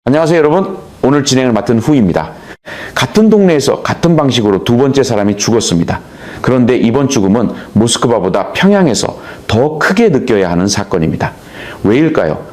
안녕하세요 여러분, 오늘 진행을 맡은 후입니다. 같은 동네에서 같은 방식으로 두 번째 사람이 죽었습니다. 그런데 이번 죽음은 모스크바보다 평양에서 더 크게 느껴야 하는 사건입니다. 왜일까요?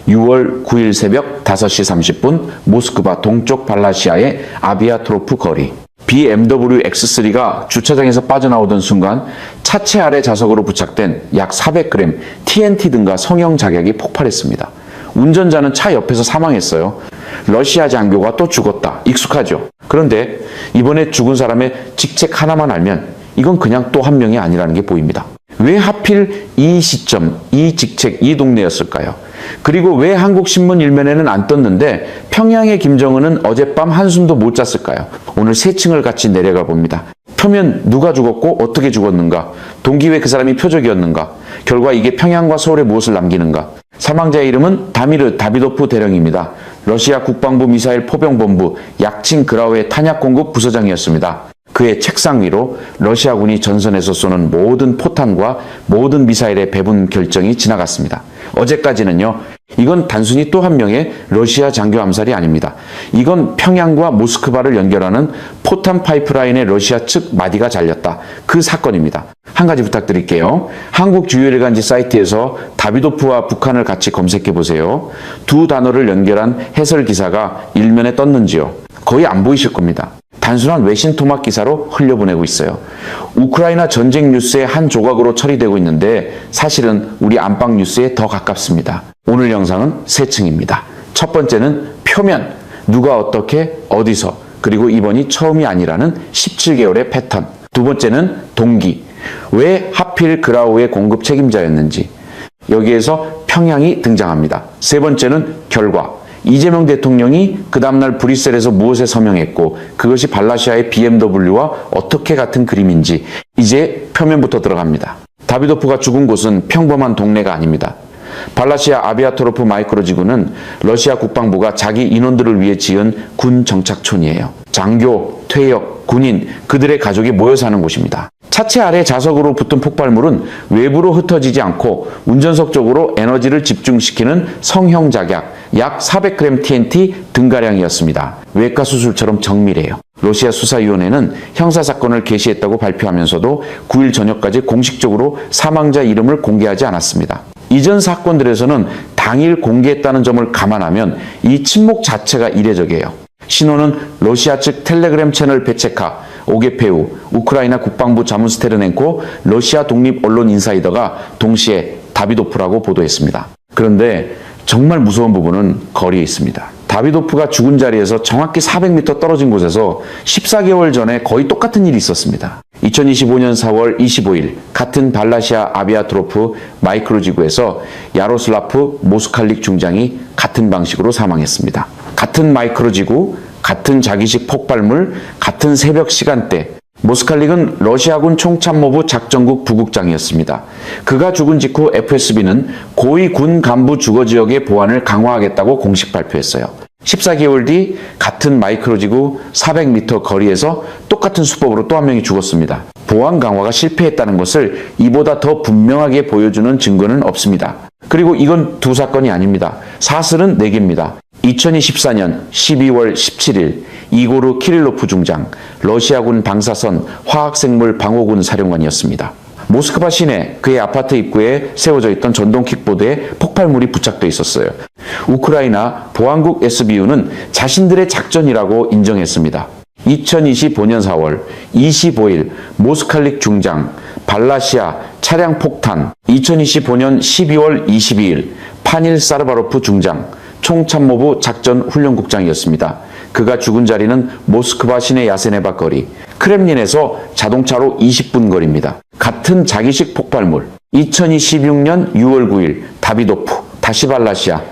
6월 9일 새벽 5시 30분 모스크바 동쪽 발라시아의 아비아트로프 거리. BMW X3가 주차장에서 빠져나오던 순간 차체 아래 좌석으로 부착된 약 400g TNT 등과 성형 작약이 폭발했습니다. 운전자는 차 옆에서 사망했어요. 러시아 장교가 또 죽었다. 익숙하죠? 그런데 이번에 죽은 사람의 직책 하나만 알면 이건 그냥 또 한 명이 아니라는 게 보입니다. 왜 하필 이 시점, 이 직책, 이 동네였을까요? 그리고 왜 한국신문 일면에는 안 떴는데 평양의 김정은은 어젯밤 한숨도 못 잤을까요? 오늘 세 층을 같이 내려가 봅니다. 표면 누가 죽었고 어떻게 죽었는가? 동기 왜 그 사람이 표적이었는가? 결과 이게 평양과 서울에 무엇을 남기는가? 사망자의 이름은 다미르 다비도프 대령입니다. 러시아 국방부 미사일 포병본부 약칭 그라우의 탄약공급 부서장이었습니다. 그의 책상 위로 러시아군이 전선에서 쏘는 모든 포탄과 모든 미사일의 배분 결정이 지나갔습니다. 어제까지는요, 이건 단순히 또 한 명의 러시아 장교 암살이 아닙니다. 이건 평양과 모스크바를 연결하는 포탄 파이프라인의 러시아 측 마디가 잘렸다. 그 사건입니다. 한 가지 부탁드릴게요. 한국 주요일간지 사이트에서 다비도프와 북한을 같이 검색해 보세요. 두 단어를 연결한 해설 기사가 일면에 떴는지요? 거의 안 보이실 겁니다. 단순한 외신 토막 기사로 흘려보내고 있어요. 우크라이나 전쟁 뉴스의 한 조각으로 처리되고 있는데 사실은 우리 안방 뉴스에 더 가깝습니다. 오늘 영상은 세 층입니다. 첫 번째는 표면, 누가 어떻게, 어디서, 그리고 이번이 처음이 아니라는 17개월의 패턴. 두 번째는 동기, 왜 하필 그라우의 공급 책임자였는지. 여기에서 평양이 등장합니다. 세 번째는 결과. 이재명 대통령이 그 다음날 브뤼셀에서 무엇에 서명했고 그것이 발라시아의 BMW와 어떻게 같은 그림인지 이제 표면부터 들어갑니다. 다비도프가 죽은 곳은 평범한 동네가 아닙니다. 발라시아 아비아토로프 마이크로지구는 러시아 국방부가 자기 인원들을 위해 지은 군 정착촌이에요. 장교, 퇴역, 군인, 그들의 가족이 모여 사는 곳입니다. 차체 아래 좌석으로 붙은 폭발물은 외부로 흩어지지 않고 운전석 쪽으로 에너지를 집중시키는 성형 작약, 약 400g TNT 등가량이었습니다. 외과 수술처럼 정밀해요. 러시아 수사위원회는 형사사건을 개시했다고 발표하면서도 9일 저녁까지 공식적으로 사망자 이름을 공개하지 않았습니다. 이전 사건들에서는 당일 공개했다는 점을 감안하면 이 침묵 자체가 이례적이에요. 신원은 러시아 측 텔레그램 채널 베체카, 오게페우, 우크라이나 국방부 자문스테르넨코, 러시아 독립 언론 인사이더가 동시에 다비도프라고 보도했습니다. 그런데 정말 무서운 부분은 거리에 있습니다. 다비도프가 죽은 자리에서 정확히 400m 떨어진 곳에서 14개월 전에 거의 똑같은 일이 있었습니다. 2025년 4월 25일 같은 발라시아 아비아트로프 마이크로지구에서 야로슬라프 모스칼릭 중장이 같은 방식으로 사망했습니다. 같은 마이크로지구, 같은 자기식 폭발물, 같은 새벽 시간대. 모스칼릭은 러시아군 총참모부 작전국 부국장이었습니다. 그가 죽은 직후 FSB는 고위 군 간부 주거지역의 보안을 강화하겠다고 공식 발표했어요. 14개월 뒤 같은 마이크로지구 400m 거리에서 똑같은 수법으로 또 한 명이 죽었습니다. 보안 강화가 실패했다는 것을 이보다 더 분명하게 보여주는 증거는 없습니다. 그리고 이건 두 사건이 아닙니다. 사슬은 4개입니다. 2024년 12월 17일 이고르 키릴로프 중장, 러시아군 방사선 화학생물 방어군 사령관이었습니다. 모스크바 시내 그의 아파트 입구에 세워져 있던 전동 킥보드에 폭발물이 부착돼 있었어요. 우크라이나 보안국 SBU는 자신들의 작전이라고 인정했습니다. 2025년 4월 25일 모스칼릭 중장, 발라시아 차량 폭탄, 2025년 12월 22일 파닐 사르바로프 중장, 총참모부 작전훈련국장이었습니다. 그가 죽은 자리는 모스크바 시내 야세네바 거리, 크렘린에서 자동차로 20분 거리입니다. 같은 자기식 폭발물, 2026년 6월 9일 다비도프, 다시 발라시아.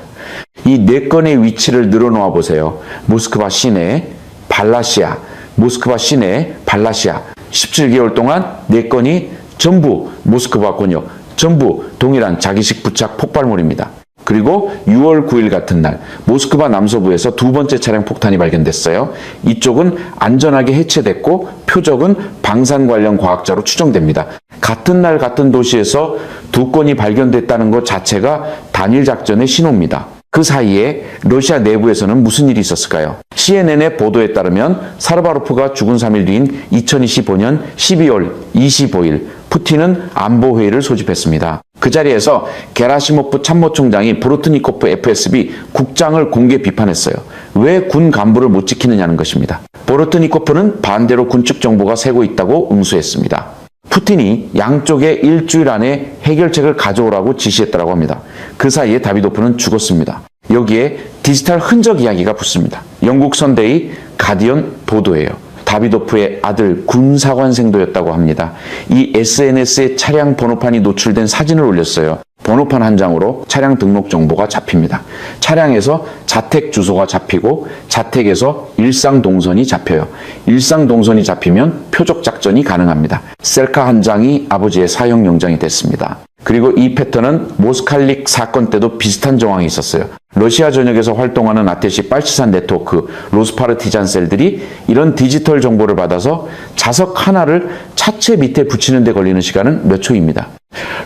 이 4건의 위치를 늘어놓아 보세요. 모스크바 시내, 발라시아, 모스크바 시내, 발라시아. 17개월 동안 4건이 전부 모스크바 권역, 전부 동일한 자기식 부착 폭발물입니다. 그리고 6월 9일 같은 날 모스크바 남서부에서 두 번째 차량 폭탄이 발견됐어요. 이쪽은 안전하게 해체됐고 표적은 방산 관련 과학자로 추정됩니다. 같은 날 같은 도시에서 두 건이 발견됐다는 것 자체가 단일 작전의 신호입니다. 그 사이에 러시아 내부에서는 무슨 일이 있었을까요? CNN의 보도에 따르면 사르바로프가 죽은 3일 뒤인 2025년 12월 25일 푸틴은 안보회의를 소집했습니다. 그 자리에서 게라시모프 참모총장이 보르트니코프 FSB 국장을 공개 비판했어요. 왜 군 간부를 못 지키느냐는 것입니다. 보르트니코프는 반대로 군축 정보가 새고 있다고 응수했습니다. 푸틴이 양쪽에 일주일 안에 해결책을 가져오라고 지시했다고 합니다. 그 사이에 다비도프는 죽었습니다. 여기에 디지털 흔적 이야기가 붙습니다. 영국 선대의 가디언 보도예요. 다비도프의 아들 군사관생도였다고 합니다. 이 SNS에 차량 번호판이 노출된 사진을 올렸어요. 번호판 한 장으로 차량 등록 정보가 잡힙니다. 차량에서 자택 주소가 잡히고 자택에서 일상 동선이 잡혀요. 일상 동선이 잡히면 표적 작전이 가능합니다. 셀카 한 장이 아버지의 사형 영장이 됐습니다. 그리고 이 패턴은 모스칼릭 사건 때도 비슷한 정황이 있었어요. 러시아 전역에서 활동하는 아테시 빨치산 네트워크 로스파르티잔 셀들이 이런 디지털 정보를 받아서 자석 하나를 차체 밑에 붙이는 데 걸리는 시간은 몇 초입니다.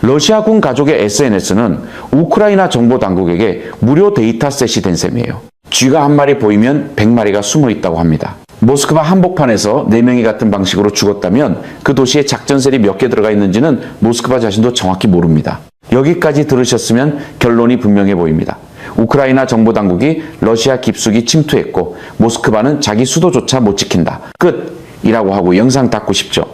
러시아군 가족의 SNS는 우크라이나 정보 당국에게 무료 데이터셋이 된 셈이에요. 쥐가 한 마리 보이면 100마리가 숨어 있다고 합니다. 모스크바 한복판에서 4명이 같은 방식으로 죽었다면 그 도시에 작전셀이 몇 개 들어가 있는지는 모스크바 자신도 정확히 모릅니다. 여기까지 들으셨으면 결론이 분명해 보입니다. 우크라이나 정보당국이 러시아 깊숙이 침투했고 모스크바는 자기 수도조차 못 지킨다. 끝이라고 하고 영상 닫고 싶죠.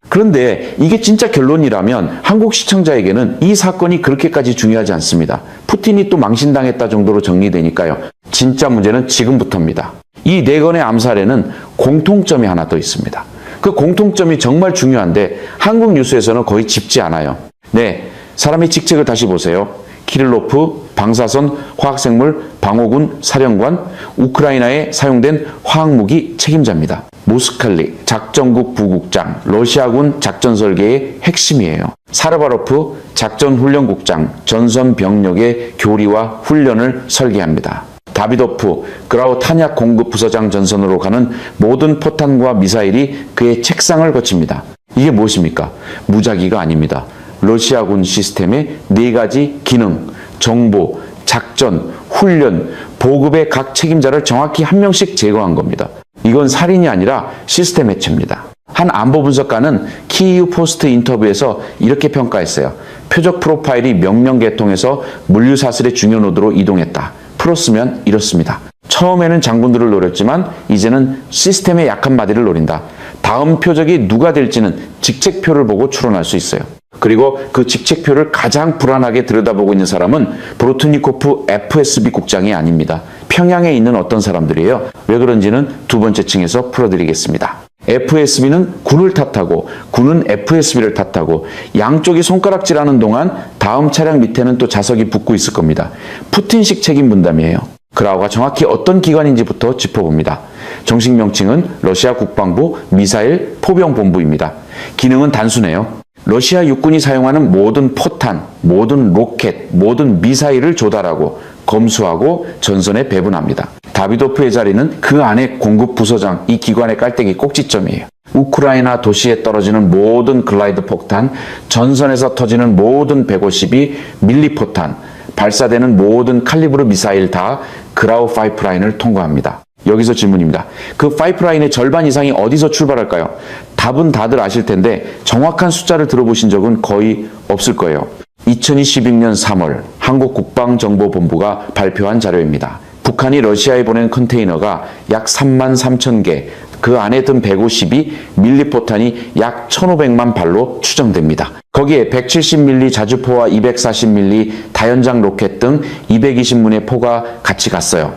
그런데 이게 진짜 결론이라면 한국 시청자에게는 이 사건이 그렇게까지 중요하지 않습니다. 푸틴이 또 망신당했다 정도로 정리되니까요. 진짜 문제는 지금부터입니다. 이 4건의 암살에는 공통점이 하나 더 있습니다. 그 공통점이 정말 중요한데 한국 뉴스에서는 거의 짚지 않아요. 네, 사람의 직책을 다시 보세요. 키릴로프 방사선 화학생물 방어군 사령관, 우크라이나에 사용된 화학무기 책임자입니다. 모스칼릭 작전국 부국장, 러시아군 작전 설계의 핵심이에요. 사르바로프 작전훈련국장, 전선 병력의 교리와 훈련을 설계합니다. 다비도프 그라우 탄약 공급 부서장 전선으로 가는 모든 포탄과 미사일이 그의 책상을 거칩니다. 이게 무엇입니까? 무작위가 아닙니다. 러시아군 시스템의 4가지 기능, 정보, 작전, 훈련, 보급의 각 책임자를 정확히 한 명씩 제거한 겁니다. 이건 살인이 아니라 시스템 해체입니다. 한 안보 분석가는 키이우 포스트 인터뷰에서 이렇게 평가했어요. 표적 프로파일이 명령계통에서 물류사슬의 중요 노드로 이동했다. 풀었으면 이렇습니다. 처음에는 장군들을 노렸지만 이제는 시스템의 약한 마디를 노린다. 다음 표적이 누가 될지는 직책표를 보고 추론할 수 있어요. 그리고 그 직책표를 가장 불안하게 들여다보고 있는 사람은 보르트니코프 FSB 국장이 아닙니다. 평양에 있는 어떤 사람들이에요. 왜 그런지는 두 번째 층에서 풀어드리겠습니다. FSB는 군을 탓하고 군은 FSB를 탓하고 양쪽이 손가락질하는 동안 다음 차량 밑에는 또 자석이 붙고 있을 겁니다. 푸틴식 책임 분담이에요. 그라우가 정확히 어떤 기관인지부터 짚어봅니다. 정식 명칭은 러시아 국방부 미사일 포병본부입니다. 기능은 단순해요. 러시아 육군이 사용하는 모든 포탄, 모든 로켓, 모든 미사일을 조달하고 검수하고 전선에 배분합니다. 다비도프의 자리는 그 안에 공급 부서장, 이 기관의 깔때기 꼭지점이에요. 우크라이나 도시에 떨어지는 모든 글라이드 폭탄, 전선에서 터지는 모든 152 밀리포탄, 발사되는 모든 칼리브르 미사일 다 그라우 파이프라인을 통과합니다. 여기서 질문입니다. 그 파이프라인의 절반 이상이 어디서 출발할까요? 답은 다들 아실 텐데 정확한 숫자를 들어보신 적은 거의 없을 거예요. 2022년 3월 한국국방정보본부가 발표한 자료입니다. 북한이 러시아에 보낸 컨테이너가 약 33,000개, 그 안에 든 152 밀리포탄이 약 1,500만 발로 추정됩니다. 거기에 170mm 자주포와 240mm 다연장 로켓 등 220문의 포가 같이 갔어요.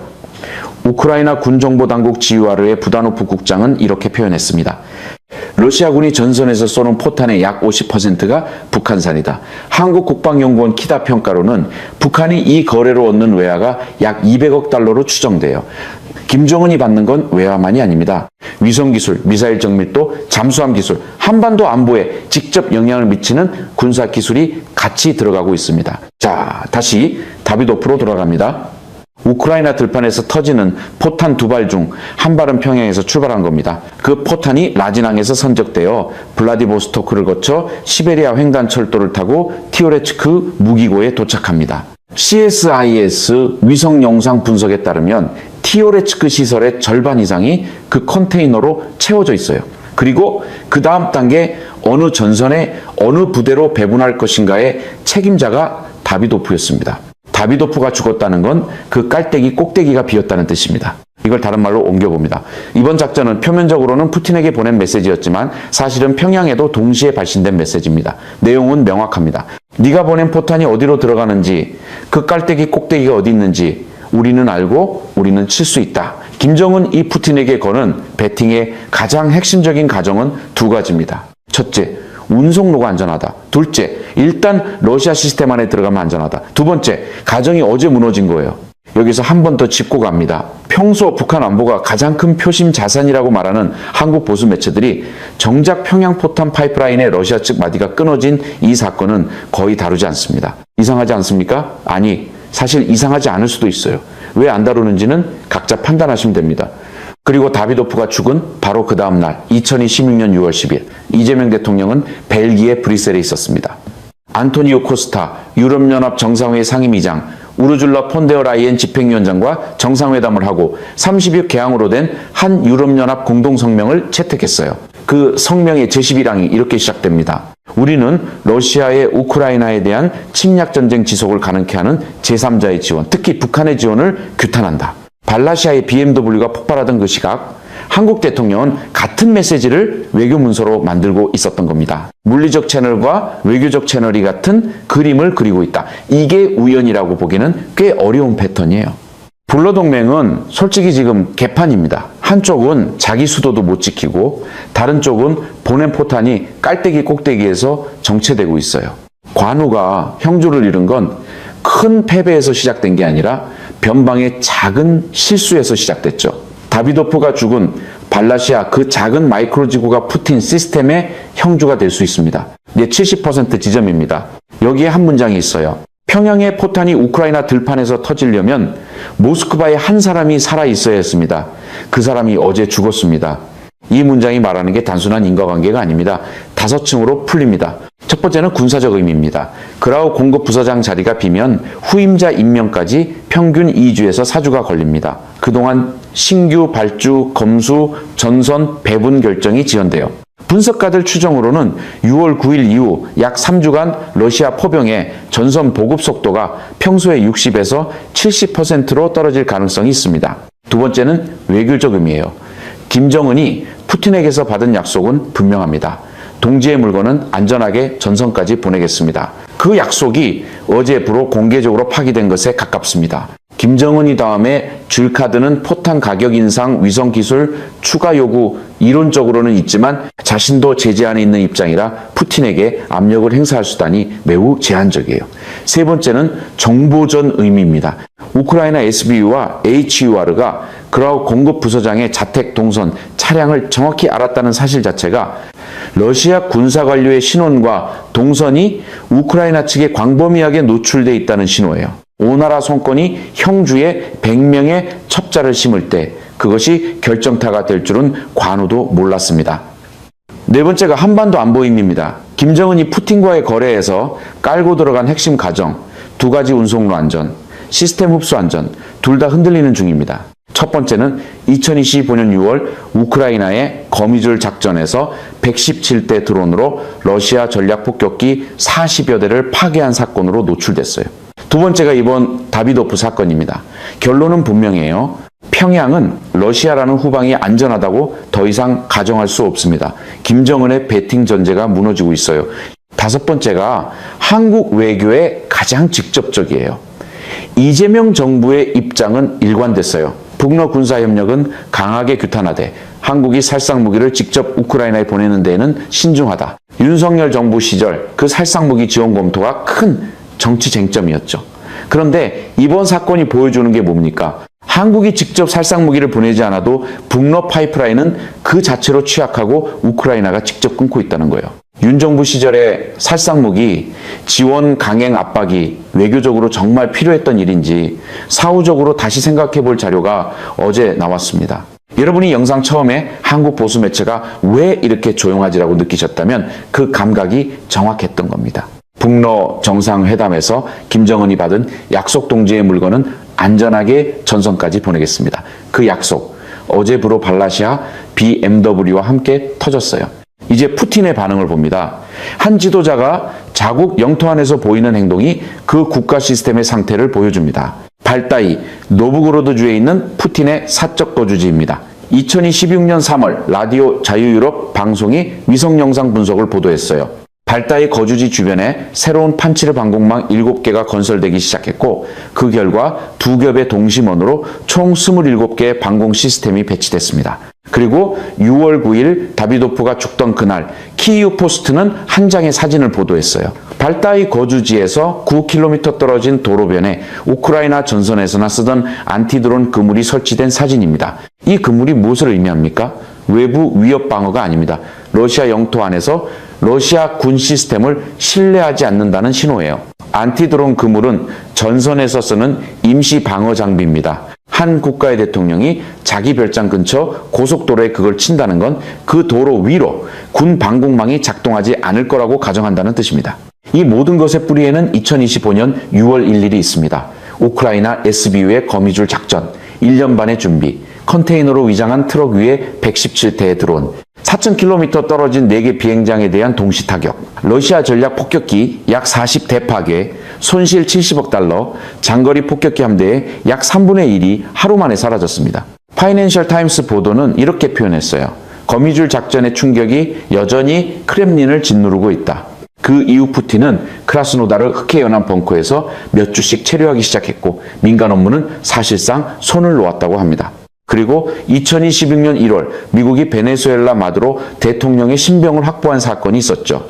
우크라이나 군정보당국 지휘와르의 부다노프 국장은 이렇게 표현했습니다. 러시아군이 전선에서 쏘는 포탄의 약 50%가 북한산이다. 한국국방연구원 키다 평가로는 북한이 이 거래로 얻는 외화가 약 200억 달러로 추정돼요. 김정은이 받는 건 외화만이 아닙니다. 위성기술, 미사일 정밀도, 잠수함 기술, 한반도 안보에 직접 영향을 미치는 군사기술이 같이 들어가고 있습니다. 자, 다시 다비도프로 돌아갑니다. 우크라이나 들판에서 터지는 포탄 2발 중 한 발은 평양에서 출발한 겁니다. 그 포탄이 라진항에서 선적되어 블라디보스토크를 거쳐 시베리아 횡단 철도를 타고 티오레츠크 무기고에 도착합니다. CSIS 위성 영상 분석에 따르면 티오레츠크 시설의 절반 이상이 그 컨테이너로 채워져 있어요. 그리고 그 다음 단계 어느 전선에 어느 부대로 배분할 것인가의 책임자가 다비도프였습니다. 다비도프가 죽었다는 건 그 깔때기 꼭대기가 비었다는 뜻입니다. 이걸 다른 말로 옮겨봅니다. 이번 작전은 표면적으로는 푸틴에게 보낸 메시지였지만 사실은 평양에도 동시에 발신된 메시지입니다. 내용은 명확합니다. 네가 보낸 포탄이 어디로 들어가는지, 그 깔때기 꼭대기가 어디 있는지 우리는 알고 우리는 칠 수 있다. 김정은 이 푸틴에게 거는 배팅의 가장 핵심적인 가정은 두 가지입니다. 첫째, 운송로가 안전하다. 둘째, 일단 러시아 시스템 안에 들어가면 안전하다. 두 번째, 가정이 어제 무너진 거예요. 여기서 한 번 더 짚고 갑니다. 평소 북한 안보가 가장 큰 표심 자산이라고 말하는 한국 보수 매체들이 정작 평양 포탄 파이프라인의 러시아 측 마디가 끊어진 이 사건은 거의 다루지 않습니다. 이상하지 않습니까? 아니, 사실 이상하지 않을 수도 있어요. 왜 안 다루는지는 각자 판단하시면 됩니다. 그리고 다비도프가 죽은 바로 그 다음 날 2016년 6월 10일 이재명 대통령은 벨기에 브뤼셀에 있었습니다. 안토니오 코스타 유럽연합 정상회의 상임위장, 우르줄라 폰데어 라이엔 집행위원장과 정상회담을 하고 30일 개항으로 된 한 유럽연합 공동성명을 채택했어요. 그 성명의 제11항이 이렇게 시작됩니다. 우리는 러시아의 우크라이나에 대한 침략전쟁 지속을 가능케 하는 제3자의 지원, 특히 북한의 지원을 규탄한다. 발라시아의 BMW가 폭발하던 그 시각 한국 대통령은 같은 메시지를 외교 문서로 만들고 있었던 겁니다. 물리적 채널과 외교적 채널이 같은 그림을 그리고 있다. 이게 우연이라고 보기는 꽤 어려운 패턴이에요. 불러동맹은 솔직히 지금 개판입니다. 한쪽은 자기 수도도 못 지키고 다른 쪽은 보낸 포탄이 깔때기 꼭대기에서 정체되고 있어요. 관우가 형주를 잃은 건 큰 패배에서 시작된 게 아니라 변방의 작은 실수에서 시작됐죠. 다비도프가 죽은 발라시아 그 작은 마이크로 지구가 푸틴 시스템의 형주가 될 수 있습니다. 이게 70% 지점입니다. 여기에 한 문장이 있어요. 평양의 포탄이 우크라이나 들판에서 터지려면 모스크바에 한 사람이 살아 있어야 했습니다. 그 사람이 어제 죽었습니다. 이 문장이 말하는 게 단순한 인과관계가 아닙니다. 5층으로 풀립니다. 첫 번째는 군사적 의미입니다. 그라우 공급 부서장 자리가 비면 후임자 임명까지 평균 2주에서 4주가 걸립니다. 그동안 신규 발주, 검수, 전선, 배분 결정이 지연돼요. 분석가들 추정으로는 6월 9일 이후 약 3주간 러시아 포병의 전선 보급 속도가 평소의 60에서 70%로 떨어질 가능성이 있습니다. 두 번째는 외교적 의미예요. 김정은이 푸틴에게서 받은 약속은 분명합니다. 동지의 물건은 안전하게 전선까지 보내겠습니다. 그 약속이 어제부로 공개적으로 파기된 것에 가깝습니다. 김정은이 다음에 줄 카드는 포탄 가격 인상, 위성 기술 추가 요구 이론적으로는 있지만 자신도 제재 안에 있는 입장이라 푸틴에게 압력을 행사할 수단이 매우 제한적이에요. 세 번째는 정보전 의미입니다. 우크라이나 SBU와 HUR가 그라우 공급 부서장의 자택 동선, 차량을 정확히 알았다는 사실 자체가 러시아 군사 관료의 신원과 동선이 우크라이나 측에 광범위하게 노출돼 있다는 신호예요. 오나라 손권이 형주에 100명의 첩자를 심을 때 그것이 결정타가 될 줄은 관우도 몰랐습니다. 네 번째가 한반도 안보임입니다. 김정은이 푸틴과의 거래에서 깔고 들어간 핵심 가정, 두 가지 운송로 안전, 시스템 흡수 안전, 둘 다 흔들리는 중입니다. 첫 번째는 2025년 6월 우크라이나의 거미줄 작전에서 117대 드론으로 러시아 전략 폭격기 40여 대를 파괴한 사건으로 노출됐어요. 두 번째가 이번 다비도프 사건입니다. 결론은 분명해요. 평양은 러시아라는 후방이 안전하다고 더 이상 가정할 수 없습니다. 김정은의 배팅 전제가 무너지고 있어요. 다섯 번째가 한국 외교에 가장 직접적이에요. 이재명 정부의 입장은 일관됐어요. 북러 군사협력은 강하게 규탄하되 한국이 살상무기를 직접 우크라이나에 보내는 데에는 신중하다. 윤석열 정부 시절 그 살상무기 지원 검토가 큰 정치 쟁점이었죠. 그런데 이번 사건이 보여주는 게 뭡니까? 한국이 직접 살상무기를 보내지 않아도 북러 파이프라인은 그 자체로 취약하고 우크라이나가 직접 끊고 있다는 거예요. 윤 정부 시절에 살상무기 지원 강행 압박이 외교적으로 정말 필요했던 일인지 사후적으로 다시 생각해 볼 자료가 어제 나왔습니다. 여러분이 영상 처음에 한국 보수 매체가 왜 이렇게 조용하지라고 느끼셨다면 그 감각이 정확했던 겁니다. 북러 정상회담에서 김정은이 받은 약속 동지의 물건은 안전하게 전선까지 보내겠습니다. 그 약속, 어제부로 발라시아 BMW와 함께 터졌어요. 이제 푸틴의 반응을 봅니다. 한 지도자가 자국 영토 안에서 보이는 행동이 그 국가 시스템의 상태를 보여줍니다. 발다이 노브고로드주에 있는 푸틴의 사적 거주지입니다. 2026년 3월 라디오 자유유럽 방송이 위성 영상 분석을 보도했어요. 발다이 거주지 주변에 새로운 판치르 방공망 7개가 건설되기 시작했고 그 결과 두 겹의 동심원으로 총 27개의 방공 시스템이 배치됐습니다. 그리고 6월 9일 다비도프가 죽던 그날 키이우 포스트는 한 장의 사진을 보도했어요. 발다이 거주지에서 9km 떨어진 도로변에 우크라이나 전선에서나 쓰던 안티드론 그물이 설치된 사진입니다. 이 그물이 무엇을 의미합니까? 외부 위협 방어가 아닙니다. 러시아 영토 안에서 러시아 군 시스템을 신뢰하지 않는다는 신호예요. 안티드론 그물은 전선에서 쓰는 임시 방어 장비입니다. 한 국가의 대통령이 자기 별장 근처 고속도로에 그걸 친다는 건 그 도로 위로 군 방공망이 작동하지 않을 거라고 가정한다는 뜻입니다. 이 모든 것의 뿌리에는 2025년 6월 1일이 있습니다. 우크라이나 SBU의 거미줄 작전, 1년 반의 준비, 컨테이너로 위장한 트럭 위에 117대의 드론, 4,000km 떨어진 4개 비행장에 대한 동시 타격, 러시아 전략 폭격기 약 40대 파괴, 손실 70억 달러, 장거리 폭격기 함대의 약 3분의 1이 하루 만에 사라졌습니다. 파이낸셜 타임스 보도는 이렇게 표현했어요. 거미줄 작전의 충격이 여전히 크렘린을 짓누르고 있다. 그 이후 푸틴은 크라스노다르 흑해연안 벙커에서 몇 주씩 체류하기 시작했고 민간 업무는 사실상 손을 놓았다고 합니다. 그리고 2026년 1월 미국이 베네수엘라 마두로 대통령의 신병을 확보한 사건이 있었죠.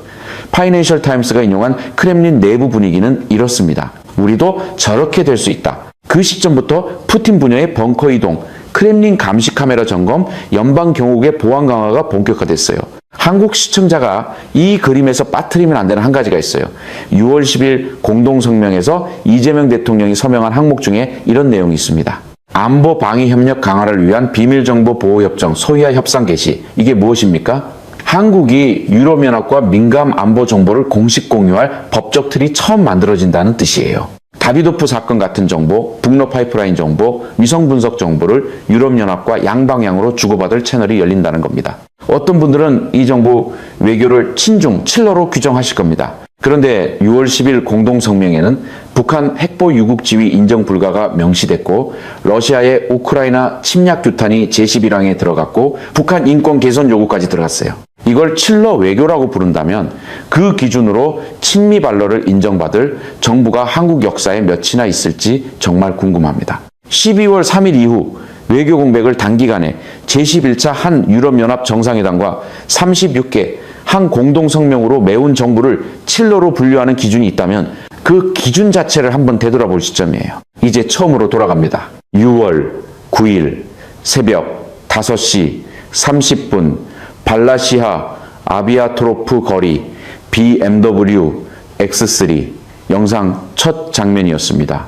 파이낸셜 타임스가 인용한 크렘린 내부 분위기는 이렇습니다. 우리도 저렇게 될 수 있다. 그 시점부터 푸틴 분야의 벙커 이동, 크렘린 감시 카메라 점검, 연방 경호국의 보안 강화가 본격화됐어요. 한국 시청자가 이 그림에서 빠뜨리면 안 되는 한 가지가 있어요. 6월 10일 공동성명에서 이재명 대통령이 서명한 항목 중에 이런 내용이 있습니다. 안보 방위 협력 강화를 위한 비밀정보 보호협정 소위아 협상 개시. 이게 무엇입니까? 한국이 유럽연합과 민감 안보 정보를 공식 공유할 법적 틀이 처음 만들어진다는 뜻이에요. 다비도프 사건 같은 정보, 북러 파이프라인 정보, 위성 분석 정보를 유럽연합과 양방향으로 주고받을 채널이 열린다는 겁니다. 어떤 분들은 이 정보 외교를 친중, 칠러로 규정하실 겁니다. 그런데 6월 10일 공동성명에는 북한 핵보 유국 지위 인정 불가가 명시됐고 러시아의 우크라이나 침략 규탄이 제11항에 들어갔고 북한 인권 개선 요구까지 들어갔어요. 이걸 칠러 외교라고 부른다면 그 기준으로 친미 발러를 인정받을 정부가 한국 역사에 몇이나 있을지 정말 궁금합니다. 12월 3일 이후 외교 공백을 단기간에 제11차 한 유럽연합 정상회담과 36개 한 공동성명으로 메운 정부를 칠러로 분류하는 기준이 있다면 그 기준 자체를 한번 되돌아볼 시점이에요. 이제 처음으로 돌아갑니다. 6월 9일 새벽 5시 30분 발라시아 아비아토로프 거리 BMW X3 영상 첫 장면이었습니다.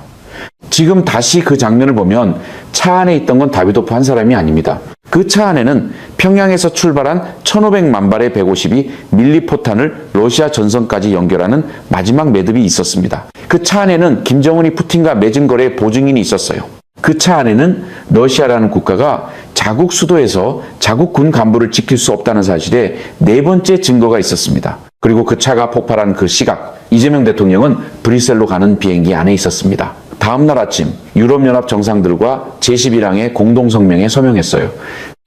지금 다시 그 장면을 보면 차 안에 있던 건 다비도프 한 사람이 아닙니다. 그 차 안에는 평양에서 출발한 1,500만 발의 150이 밀리포탄을 러시아 전선까지 연결하는 마지막 매듭이 있었습니다. 그 차 안에는 김정은이 푸틴과 맺은 거래의 보증인이 있었어요. 그 차 안에는 러시아라는 국가가 자국 수도에서 자국 군 간부를 지킬 수 없다는 사실에 네 번째 증거가 있었습니다. 그리고 그 차가 폭발한 그 시각, 이재명 대통령은 브뤼셀로 가는 비행기 안에 있었습니다. 다음 날 아침 유럽연합 정상들과 제11항의 공동성명에 서명했어요.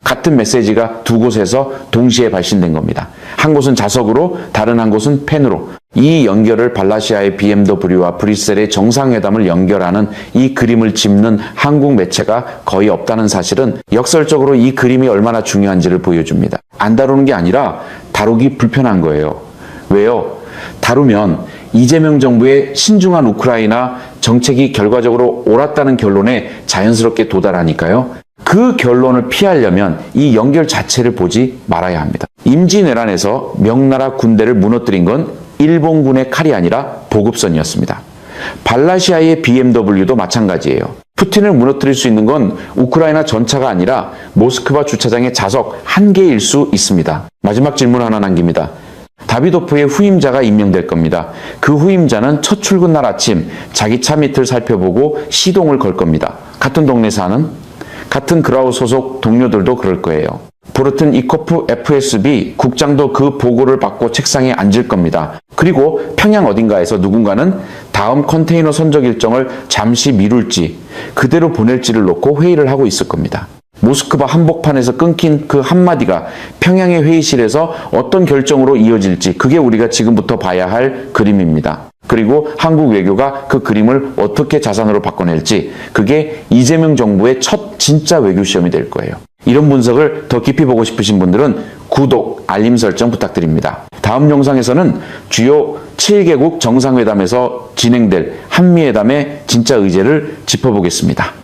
같은 메시지가 두 곳에서 동시에 발신된 겁니다. 한 곳은 자석으로 다른 한 곳은 펜으로. 이 연결을 발라시아의 BMW와 브뤼셀의 정상회담을 연결하는 이 그림을 짚는 한국 매체가 거의 없다는 사실은 역설적으로 이 그림이 얼마나 중요한지를 보여줍니다. 안 다루는 게 아니라 다루기 불편한 거예요. 왜요? 다루면 이재명 정부의 신중한 우크라이나 정책이 결과적으로 옳았다는 결론에 자연스럽게 도달하니까요. 그 결론을 피하려면 이 연결 자체를 보지 말아야 합니다. 임진왜란에서 명나라 군대를 무너뜨린 건 일본군의 칼이 아니라 보급선이었습니다. 발라시아의 BMW도 마찬가지예요. 푸틴을 무너뜨릴 수 있는 건 우크라이나 전차가 아니라 모스크바 주차장의 자석 한 개일 수 있습니다. 마지막 질문 하나 남깁니다. 다비도프의 후임자가 임명될 겁니다. 그 후임자는 첫 출근 날 아침 자기 차 밑을 살펴보고 시동을 걸 겁니다. 같은 동네 사는 같은 그라우 소속 동료들도 그럴 거예요. 보르튼 이코프 FSB 국장도 그 보고를 받고 책상에 앉을 겁니다. 그리고 평양 어딘가에서 누군가는 다음 컨테이너 선적 일정을 잠시 미룰지 그대로 보낼지를 놓고 회의를 하고 있을 겁니다. 모스크바 한복판에서 끊긴 그 한마디가 평양의 회의실에서 어떤 결정으로 이어질지 그게 우리가 지금부터 봐야 할 그림입니다. 그리고 한국 외교가 그 그림을 어떻게 자산으로 바꿔낼지 그게 이재명 정부의 첫 진짜 외교 시험이 될 거예요. 이런 분석을 더 깊이 보고 싶으신 분들은 구독, 알림 설정 부탁드립니다. 다음 영상에서는 주요 7개국 정상회담에서 진행될 한미회담의 진짜 의제를 짚어보겠습니다.